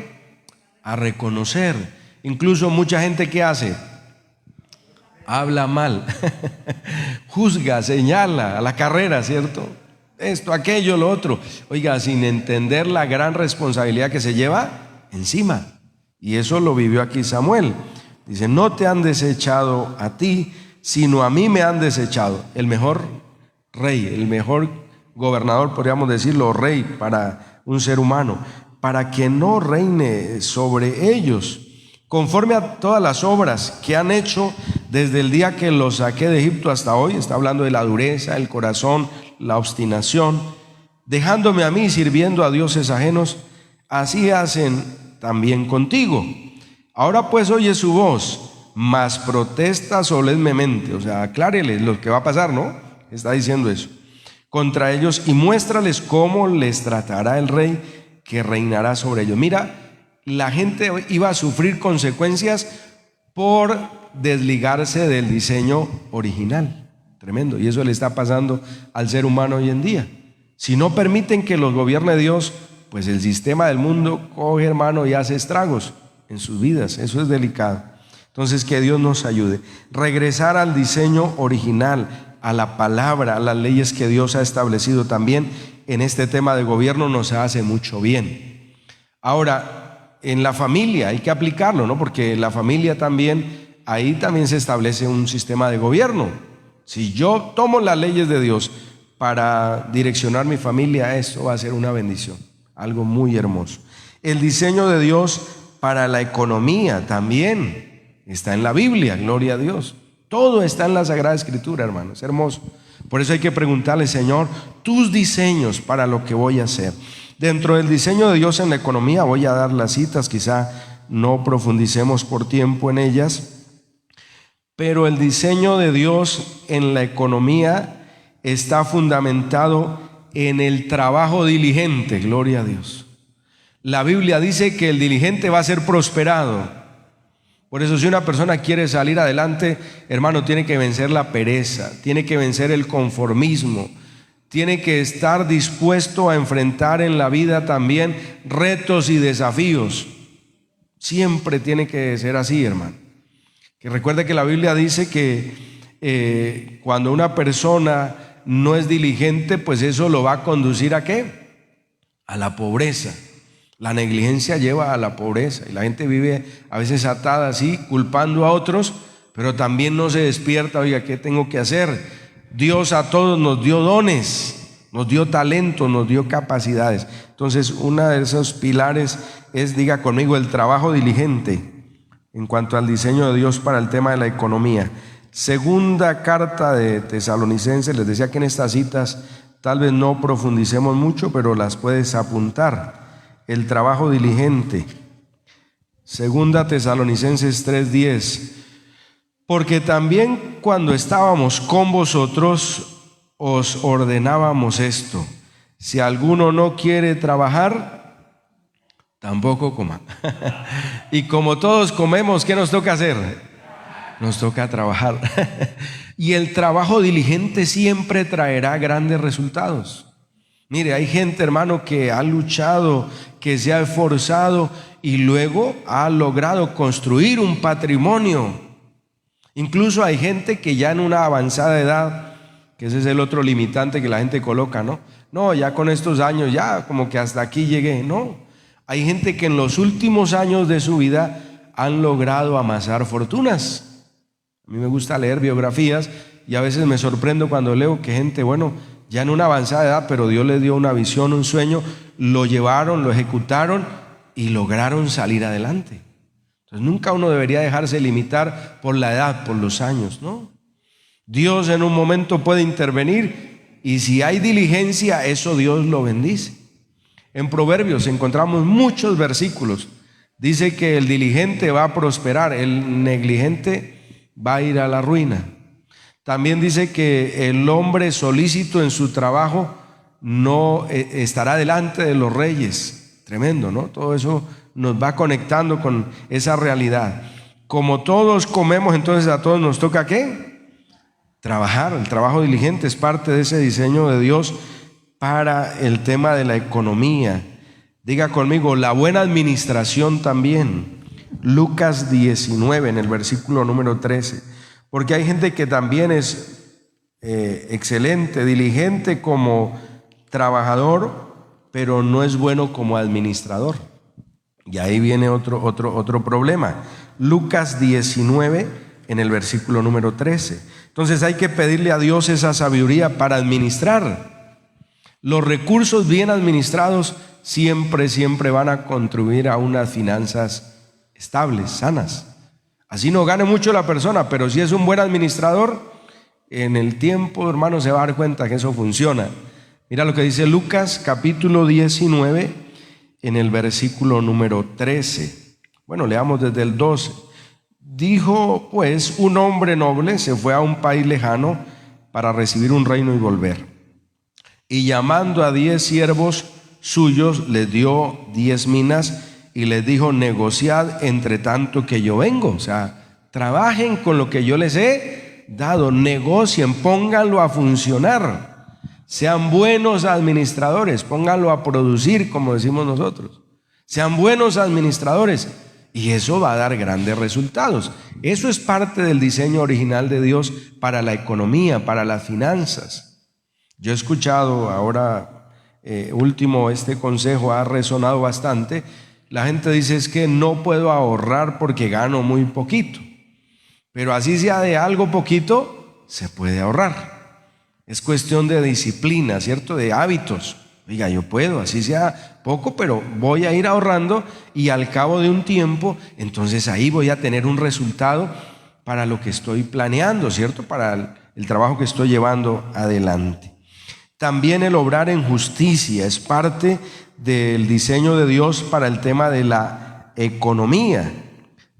a reconocer. Incluso mucha gente, ¿qué hace? Habla mal, juzga, señala a la carrera, ¿cierto? Esto, aquello, lo otro. Oiga, sin entender la gran responsabilidad que se lleva encima. Y eso lo vivió aquí Samuel. Dice, no te han desechado a ti, sino a mí me han desechado. El mejor rey, el mejor gobernador, podríamos decirlo, rey para un ser humano, para que no reine sobre ellos, conforme a todas las obras que han hecho desde el día que los saqué de Egipto hasta hoy. Está hablando de la dureza, el corazón, la obstinación, dejándome a mí sirviendo a dioses ajenos. Así hacen también contigo. Ahora pues oye su voz, mas protesta solemnemente. O sea, acláreles lo que va a pasar, ¿no? Está diciendo eso contra ellos, y muéstrales cómo les tratará el rey que reinará sobre ellos. Mira, la gente iba a sufrir consecuencias por desligarse del diseño original. Tremendo. Y eso le está pasando al ser humano hoy en día. Si no permiten que los gobierne Dios, pues el sistema del mundo coge, hermano, y hace estragos en sus vidas. Eso es delicado. Entonces, que Dios nos ayude. Regresar al diseño original, a la palabra, a las leyes que Dios ha establecido también en este tema de gobierno, nos hace mucho bien. Ahora, en la familia hay que aplicarlo, ¿no? Porque en la familia también, ahí también se establece un sistema de gobierno. Si yo tomo las leyes de Dios para direccionar mi familia, eso va a ser una bendición, algo muy hermoso. El diseño de Dios para la economía también está en la Biblia, gloria a Dios. Todo está en la Sagrada Escritura, hermano, es hermoso. Por eso hay que preguntarle, Señor, tus diseños para lo que voy a hacer. Dentro del diseño de Dios en la economía, voy a dar las citas, quizá no profundicemos por tiempo en ellas, pero el diseño de Dios en la economía está fundamentado en el trabajo diligente, gloria a Dios. La Biblia dice que el diligente va a ser prosperado. Por eso, si una persona quiere salir adelante, hermano, tiene que vencer la pereza, tiene que vencer el conformismo, tiene que estar dispuesto a enfrentar en la vida también retos y desafíos. Siempre tiene que ser así, hermano. Que recuerde que la Biblia dice que cuando una persona no es diligente, pues eso lo va a conducir ¿a qué? A la pobreza. La negligencia lleva a la pobreza y la gente vive a veces atada así, culpando a otros, pero también no se despierta. Oiga, ¿qué tengo que hacer? Dios a todos nos dio dones, nos dio talento, nos dio capacidades. Entonces, uno de esos pilares es, diga conmigo, el trabajo diligente en cuanto al diseño de Dios para el tema de la economía. Segunda carta de Tesalonicenses, les decía que en estas citas tal vez no profundicemos mucho, pero las puedes apuntar. El trabajo diligente. Segunda Tesalonicenses 3:10. Porque también cuando estábamos con vosotros os ordenábamos esto: si alguno no quiere trabajar, tampoco coma. Y como todos comemos, ¿qué nos toca hacer? Nos toca trabajar. Y el trabajo diligente siempre traerá grandes resultados. Mire, hay gente, hermano, que ha luchado, que se ha esforzado y luego ha logrado construir un patrimonio. Incluso hay gente que ya en una avanzada edad, que ese es el otro limitante que la gente coloca, ¿no? No, ya con estos años, ya como que hasta aquí llegué. No, hay gente que en los últimos años de su vida han logrado amasar fortunas. A mí me gusta leer biografías y a veces me sorprendo cuando leo que gente, bueno, ya en una avanzada edad, pero Dios les dio una visión, un sueño, lo llevaron, lo ejecutaron y lograron salir adelante. Entonces nunca uno debería dejarse limitar por la edad, por los años, ¿no? Dios en un momento puede intervenir y si hay diligencia, eso Dios lo bendice. En Proverbios encontramos muchos versículos. Dice que el diligente va a prosperar, el negligente va a ir a la ruina. También dice que el hombre solícito en su trabajo no estará delante de los reyes. Tremendo, ¿no? Todo eso nos va conectando con esa realidad. Como todos comemos, entonces a todos nos toca ¿qué? Trabajar. El trabajo diligente es parte de ese diseño de Dios para el tema de la economía. Diga conmigo, la buena administración también. Lucas 19 en el versículo número 13. Porque hay gente que también es excelente, diligente como trabajador, pero no es bueno como administrador. Y ahí viene otro problema. Lucas 19 en el versículo número 13. Entonces hay que pedirle a Dios esa sabiduría para administrar. Los recursos bien administrados siempre van a contribuir a unas finanzas estables, sanas. Así no gane mucho la persona, pero si es un buen administrador, en el tiempo, hermano, se va a dar cuenta que eso funciona. Mira lo que dice Lucas capítulo 19 en el versículo número 13. Bueno, leamos desde el 12. Dijo pues un hombre noble se fue a un país lejano para recibir un reino y volver. Y llamando a 10 siervos suyos, les dio 10 minas y les dijo: negociad entre tanto que yo vengo. O sea, trabajen con lo que yo les he dado, negocien, pónganlo a funcionar, sean buenos administradores, pónganlo a producir, como decimos nosotros, sean buenos administradores, y eso va a dar grandes resultados. Eso es parte del diseño original de Dios para la economía, para las finanzas. Yo he escuchado ahora último, este consejo ha resonado bastante. La gente dice: es que no puedo ahorrar porque gano muy poquito. Pero así sea de algo poquito, se puede ahorrar. Es cuestión de disciplina, ¿cierto? De hábitos. Oiga, yo puedo, así sea poco, pero voy a ir ahorrando, y al cabo de un tiempo, entonces ahí voy a tener un resultado para lo que estoy planeando, ¿cierto? Para el trabajo que estoy llevando adelante. También el obrar en justicia es parte del diseño de Dios para el tema de la economía.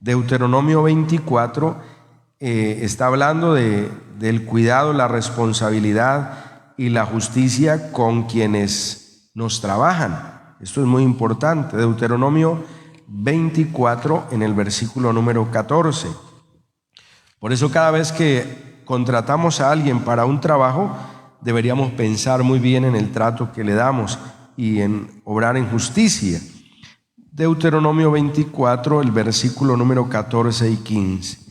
Deuteronomio 24 está hablando del cuidado, la responsabilidad y la justicia con quienes nos trabajan. Esto es muy importante. Deuteronomio 24 en el versículo número 14. Por eso cada vez que contratamos a alguien para un trabajo, deberíamos pensar muy bien en el trato que le damos y en obrar en justicia. Deuteronomio 24, el versículo número 14 y 15.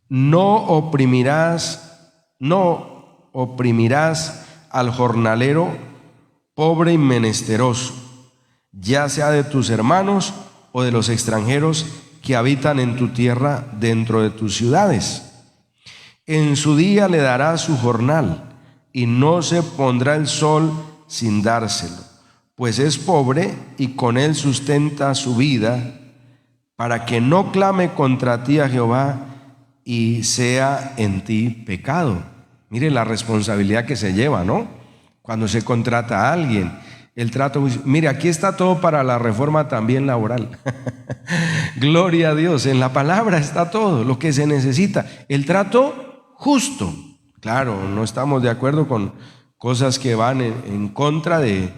No oprimirás al jornalero pobre y menesteroso, ya sea de tus hermanos o de los extranjeros que habitan en tu tierra dentro de tus ciudades. En su día le darás su jornal, y no se pondrá el sol sin dárselo, pues es pobre y con él sustenta su vida, para que no clame contra ti a Jehová y sea en ti pecado. Mire la responsabilidad que se lleva, ¿no? Cuando se contrata a alguien, el trato. Mire, aquí está todo para la reforma también laboral. Gloria a Dios, en la palabra está todo lo que se necesita. El trato justo. Claro, no estamos de acuerdo con cosas que van en contra de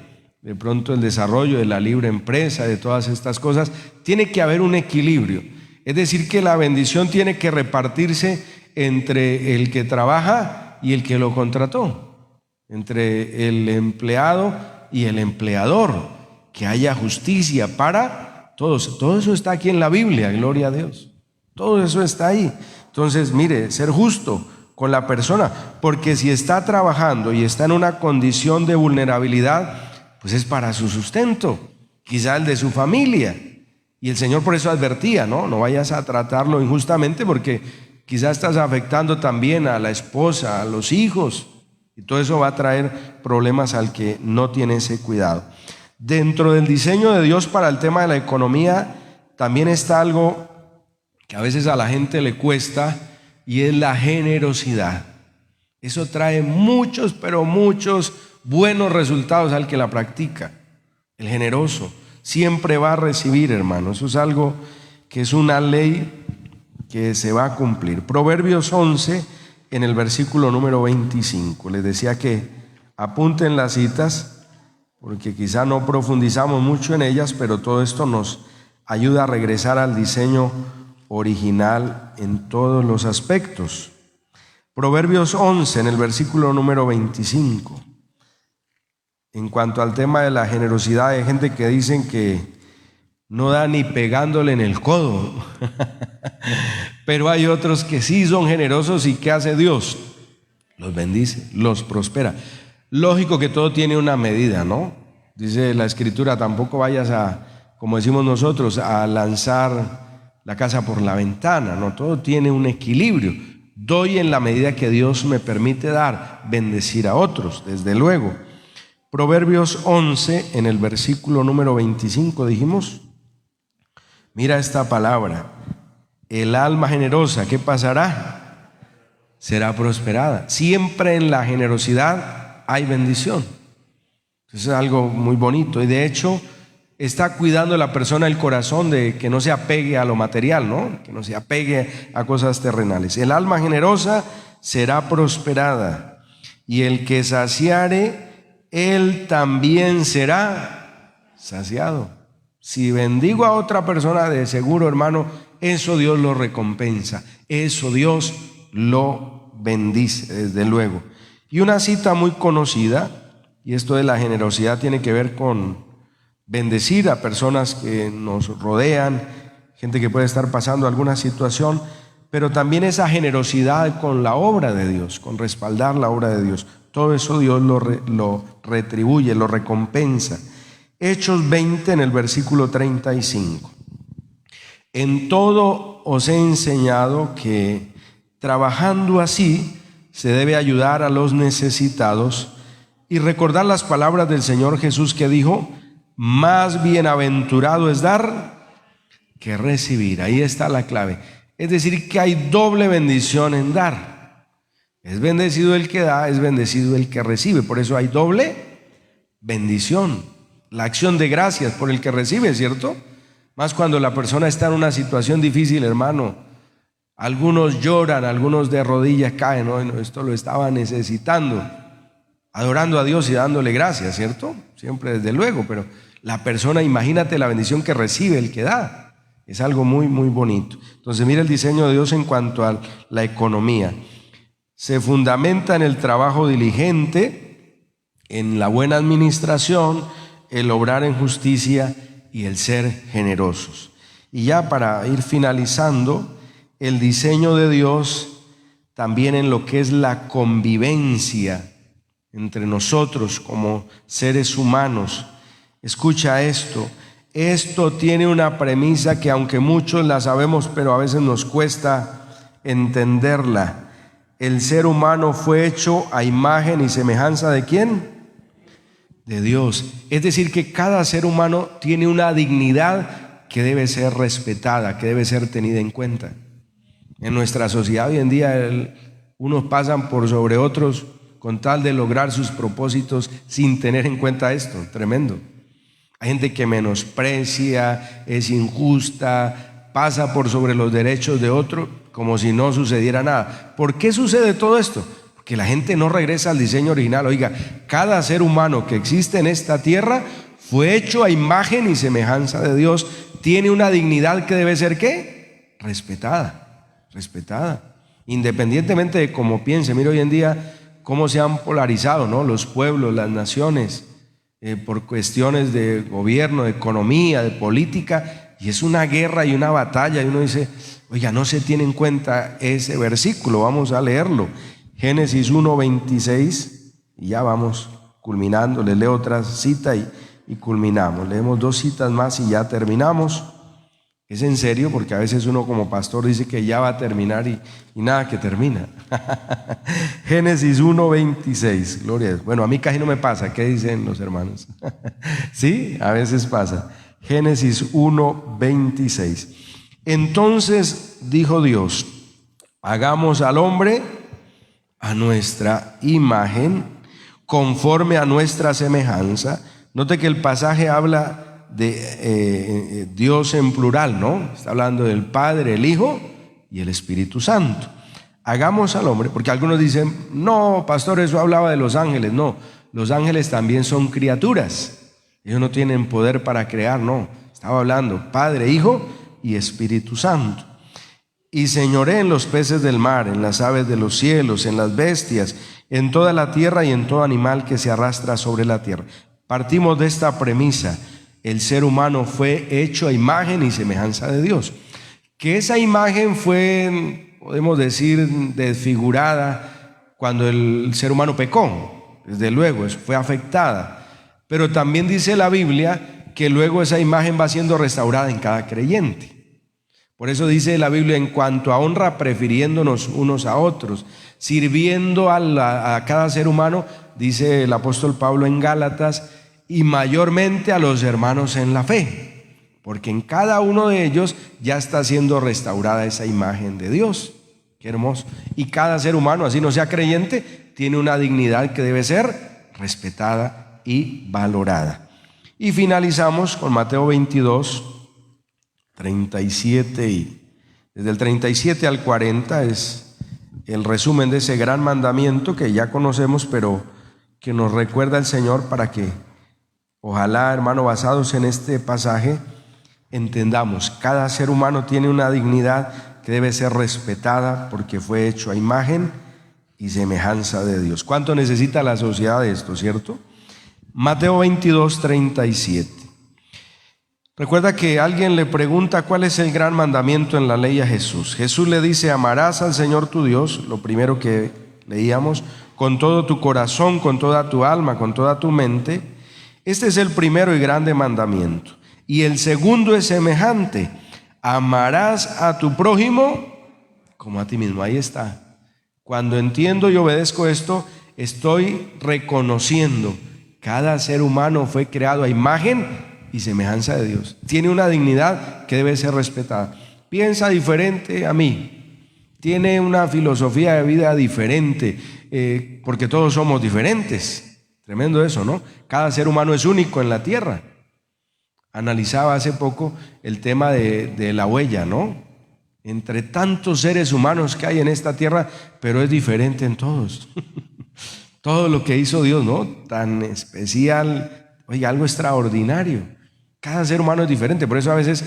pronto el desarrollo de la libre empresa, de todas estas cosas. Tiene que haber un equilibrio. Es decir, que la bendición tiene que repartirse entre el que trabaja y el que lo contrató, entre el empleado y el empleador, que haya justicia para todos. Todo eso está aquí en la Biblia, gloria a Dios. Todo eso está ahí. Entonces, mire, ser justo con la persona, porque si está trabajando y está en una condición de vulnerabilidad, pues es para su sustento, quizá el de su familia. Y el Señor por eso advertía, no vayas a tratarlo injustamente, porque quizás estás afectando también a la esposa, a los hijos, y todo eso va a traer problemas al que no tiene ese cuidado. Dentro del diseño de Dios para el tema de la economía también está algo que a veces a la gente le cuesta, y es la generosidad. Eso trae muchos, pero muchos buenos resultados al que la practica. El generoso siempre va a recibir, hermano. Eso es algo que es una ley que se va a cumplir. Proverbios 11 en el versículo número 25. Les decía que apunten las citas, porque quizá no profundizamos mucho en ellas, pero todo esto nos ayuda a regresar al diseño original en todos los aspectos. Proverbios 11 en el versículo número 25. En cuanto al tema de la generosidad, hay gente que dicen que no da ni pegándole en el codo. Pero hay otros que sí son generosos, y ¿qué hace Dios? Los bendice, los prospera. Lógico que todo tiene una medida, ¿no? Dice la Escritura, tampoco vayas a, como decimos nosotros, a lanzar la casa por la ventana, ¿no? Todo tiene un equilibrio. Doy en la medida que Dios me permite dar, bendecir a otros, desde luego. Proverbios 11, en el versículo número 25, dijimos, mira esta palabra: el alma generosa, ¿qué pasará? Será prosperada. Siempre en la generosidad hay bendición. Eso es algo muy bonito, y de hecho está cuidando la persona el corazón de que no se apegue a lo material, ¿no? Que no se apegue a cosas terrenales. El alma generosa será prosperada, y el que saciare, él también será saciado. Si bendigo a otra persona, de seguro, hermano, eso Dios lo recompensa, eso Dios lo bendice, desde luego. Y una cita muy conocida, y esto de la generosidad tiene que ver con bendecir a personas que nos rodean, gente que puede estar pasando alguna situación, pero también esa generosidad con la obra de Dios, con respaldar la obra de Dios. Todo eso Dios lo retribuye, lo recompensa. Hechos 20, en el versículo 35. En todo os he enseñado que trabajando así se debe ayudar a los necesitados, y recordar las palabras del Señor Jesús, que dijo: más bienaventurado es dar que recibir. Ahí está la clave. Es decir, que hay doble bendición en dar. Es bendecido el que da, es bendecido el que recibe. Por eso hay doble bendición. La acción de gracias por el que recibe, ¿cierto? Más cuando la persona está en una situación difícil, hermano. Algunos lloran, algunos de rodillas caen, ¿no? Esto lo estaba necesitando, adorando a Dios y dándole gracias, ¿cierto? Siempre, desde luego, pero la persona, imagínate la bendición que recibe el que da. Es algo muy, muy bonito. Entonces, mira el diseño de Dios en cuanto a la economía. Se fundamenta en el trabajo diligente, en la buena administración, el obrar en justicia y el ser generosos. Y ya para ir finalizando, el diseño de Dios también en lo que es la convivencia entre nosotros como seres humanos. Escucha esto. Esto tiene una premisa que, aunque muchos la sabemos, pero a veces nos cuesta entenderla. El ser humano fue hecho a imagen y semejanza ¿de quién? De Dios. Es decir, que cada ser humano tiene una dignidad que debe ser respetada, que debe ser tenida en cuenta. En nuestra sociedad hoy en día, unos pasan por sobre otros con tal de lograr sus propósitos sin tener en cuenta esto. Tremendo. Hay gente que menosprecia, es injusta, pasa por sobre los derechos de otro como si no sucediera nada. ¿Por qué sucede todo esto? Porque la gente no regresa al diseño original. Oiga, cada ser humano que existe en esta tierra fue hecho a imagen y semejanza de Dios. Tiene una dignidad que debe ser ¿qué? Respetada. Independientemente de cómo piense. Mira hoy en día cómo se han polarizado, ¿no? Los pueblos, las naciones, por cuestiones de gobierno, de economía, de política, y es una guerra y una batalla, y uno dice, oiga, no se tiene en cuenta ese versículo. Vamos a leerlo. Génesis 1:26, y ya vamos culminando. Les leo otra cita y culminamos. Leemos dos citas más y ya terminamos. Es en serio, porque a veces uno como pastor dice que ya va a terminar y nada que termina. Génesis 1:26, gloria a Dios. Bueno, a mí casi no me pasa. ¿Qué dicen los hermanos? Sí, a veces pasa. Génesis 1:26. Entonces dijo Dios: hagamos al hombre a nuestra imagen, conforme a nuestra semejanza. Note que el pasaje habla de Dios en plural, ¿no? Está hablando del Padre, el Hijo y el Espíritu Santo. Hagamos al hombre, porque algunos dicen, no, pastor, eso hablaba de los ángeles. No, los ángeles también son criaturas. Ellos no tienen poder para crear, no. Estaba hablando Padre, Hijo y Espíritu Santo. y señoré en los peces del mar, en las aves de los cielos, en las bestias, en toda la tierra y en todo animal que se arrastra sobre la tierra. Partimos de esta premisa: el ser humano fue hecho a imagen y semejanza de Dios. Que esa imagen fue, podemos decir, desfigurada cuando el ser humano pecó, desde luego, eso fue afectada. Pero también dice la Biblia que luego esa imagen va siendo restaurada en cada creyente. Por eso dice la Biblia: en cuanto a honra, prefiriéndonos unos a otros, sirviendo a cada ser humano, dice el apóstol Pablo en Gálatas, y mayormente a los hermanos en la fe, porque en cada uno de ellos ya está siendo restaurada esa imagen de Dios. Qué hermoso. Y cada ser humano, así no sea creyente, tiene una dignidad que debe ser respetada y valorada. Y finalizamos con Mateo 22, 37 y desde el 37 al 40 es el resumen de ese gran mandamiento que ya conocemos, pero que nos recuerda el Señor para que ojalá, hermano, basados en este pasaje, entendamos: cada ser humano tiene una dignidad que debe ser respetada porque fue hecho a imagen y semejanza de Dios. ¿Cuánto necesita la sociedad de esto, cierto? Mateo 22, 37. Recuerda que alguien le pregunta cuál es el gran mandamiento en la ley a Jesús. Jesús le dice: amarás al Señor tu Dios, lo primero que leíamos, con todo tu corazón, con toda tu alma, con toda tu mente. Este es el primero y grande mandamiento. Y el segundo es semejante: amarás a tu prójimo como a ti mismo. Ahí está. Cuando entiendo y obedezco esto, estoy reconociendo: cada ser humano fue creado a imagen y semejanza de Dios. Tiene una dignidad que debe ser respetada. Piensa diferente a mí, tiene una filosofía de vida diferente, porque todos somos diferentes. Tremendo eso, ¿no? Cada ser humano es único en la tierra. Analizaba hace poco el tema de la huella, ¿no? Entre tantos seres humanos que hay en esta tierra, pero es diferente en todos. Todo lo que hizo Dios, ¿no? Tan especial, oye, algo extraordinario. Cada ser humano es diferente, por eso a veces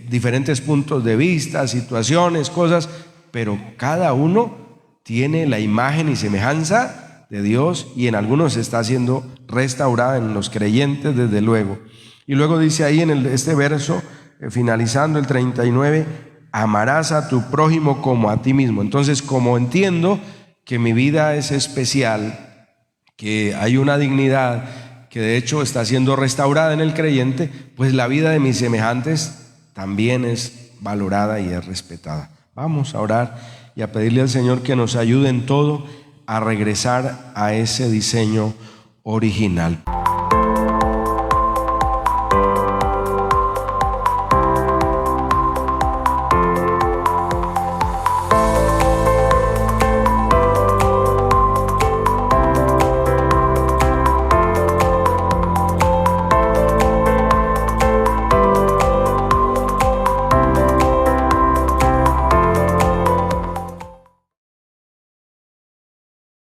diferentes puntos de vista, situaciones, cosas, pero cada uno tiene la imagen y semejanza de Dios, y en algunos está siendo restaurada, en los creyentes desde luego. Y luego dice ahí en este verso, finalizando el 39, amarás a tu prójimo como a ti mismo. Entonces, como entiendo que mi vida es especial, que hay una dignidad que de hecho está siendo restaurada en el creyente, pues la vida de mis semejantes también es valorada y es respetada. Vamos a orar y a pedirle al Señor que nos ayude en todo a regresar a ese diseño original.